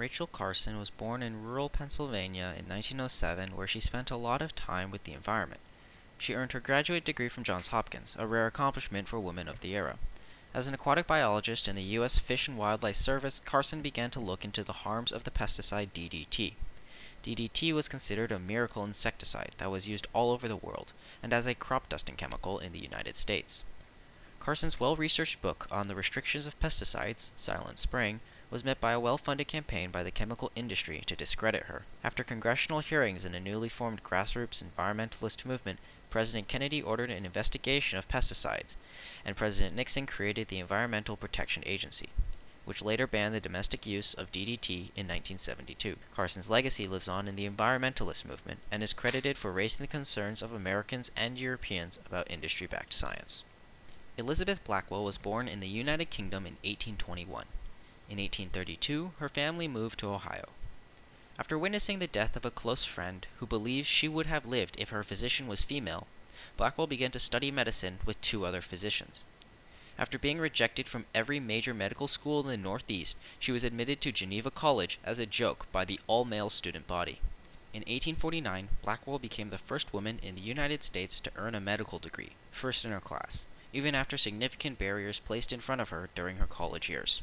Rachel Carson was born in rural Pennsylvania in 1907, where she spent a lot of time with the environment. She earned her graduate degree from Johns Hopkins, a rare accomplishment for women of the era. As an aquatic biologist in the U.S. Fish and Wildlife Service, Carson began to look into the harms of the pesticide DDT. DDT was considered a miracle insecticide that was used all over the world, and as a crop dusting chemical in the United States. Carson's well-researched book on the restrictions of pesticides, Silent Spring, was met by a well-funded campaign by the chemical industry to discredit her. After congressional hearings in a newly formed grassroots environmentalist movement, President Kennedy ordered an investigation of pesticides, and President Nixon created the Environmental Protection Agency, which later banned the domestic use of DDT in 1972. Carson's legacy lives on in the environmentalist movement and is credited for raising the concerns of Americans and Europeans about industry-backed science. Elizabeth Blackwell was born in the United Kingdom in 1821. In 1832, her family moved to Ohio. After witnessing the death of a close friend who believes she would have lived if her physician was female, Blackwell began to study medicine with two other physicians. After being rejected from every major medical school in the Northeast, she was admitted to Geneva College as a joke by the all-male student body. In 1849, Blackwell became the first woman in the United States to earn a medical degree, first in her class, even after significant barriers placed in front of her during her college years.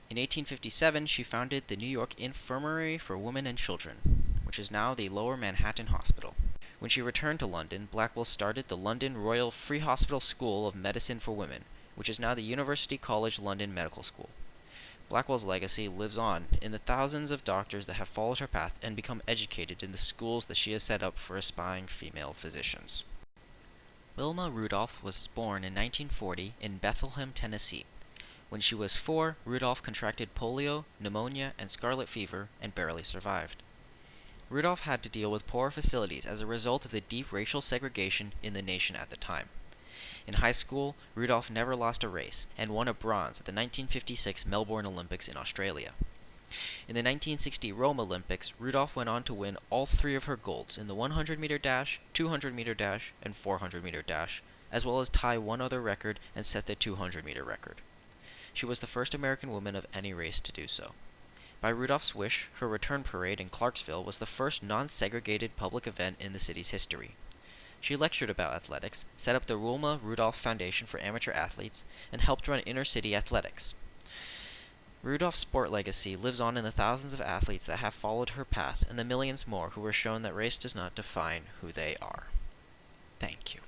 In 1857, she founded the New York Infirmary for Women and Children, which is now the Lower Manhattan Hospital. When she returned to London, Blackwell started the London Royal Free Hospital School of Medicine for Women, which is now the University College London Medical School. Blackwell's legacy lives on in the thousands of doctors that have followed her path and become educated in the schools that she has set up for aspiring female physicians. Wilma Rudolph was born in 1940 in Bethlehem, Tennessee. When she was 4, Rudolph contracted polio, pneumonia, and scarlet fever and barely survived. Rudolph had to deal with poor facilities as a result of the deep racial segregation in the nation at the time. In high school, Rudolph never lost a race and won a bronze at the 1956 Melbourne Olympics in Australia. In the 1960 Rome Olympics, Rudolph went on to win all 3 of her golds in the 100-meter dash, 200-meter dash, and 400-meter dash, as well as tie one other record and set the 200-meter record. She was the first American woman of any race to do so. By Rudolph's wish, her return parade in Clarksville was the first non-segregated public event in the city's history. She lectured about athletics, set up the Wilma Rudolph Foundation for Amateur Athletes, and helped run inner-city athletics. Rudolph's sport legacy lives on in the thousands of athletes that have followed her path and the millions more who were shown that race does not define who they are. Thank you.